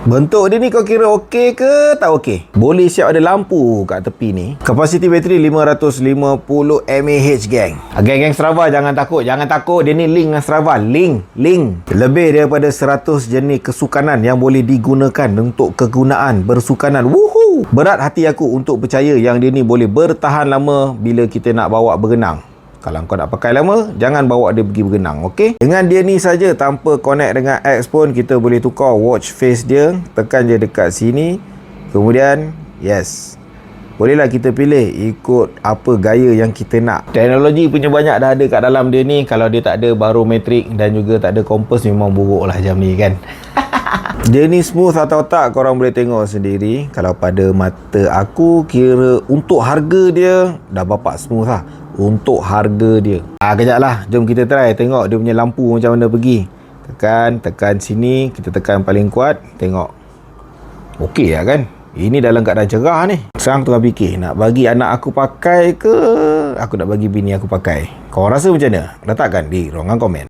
Bentuk dia ni kau kira okey ke tak okey? Boleh siap ada lampu kat tepi ni. Kapasiti bateri 550 mAh, geng. Geng Strava jangan takut. Dia ni link dengan Strava. Link. Lebih daripada 100 jenis kesukanan yang boleh digunakan untuk kegunaan bersukanan. Woohoo! Berat hati aku untuk percaya yang dia ni boleh bertahan lama bila kita nak bawa berenang. Kalau kau nak pakai lama, jangan bawa dia pergi berenang, okey? Dengan dia ni saja, tanpa connect dengan X pun, kita boleh tukar watch face dia. Tekan je dekat sini. Kemudian, yes. Bolehlah kita pilih ikut apa gaya yang kita nak. Teknologi punya banyak dah ada kat dalam dia ni. Kalau dia tak ada barometrik dan juga tak ada kompas, memang buruk lah jam ni kan. Dia ni smooth atau tak, korang boleh tengok sendiri. Kalau pada mata aku, kira untuk harga dia, dah bapak smooth lah. Untuk harga dia. Kejap lah. Jom kita try. Tengok dia punya lampu macam mana pergi. Tekan sini. Kita tekan paling kuat. Tengok. Okey lah kan? Ini dalam keadaan cerah ni. Sekarang tengah fikir, nak bagi anak aku pakai ke aku nak bagi bini aku pakai? Kau rasa macam mana? Letakkan di ruangan komen.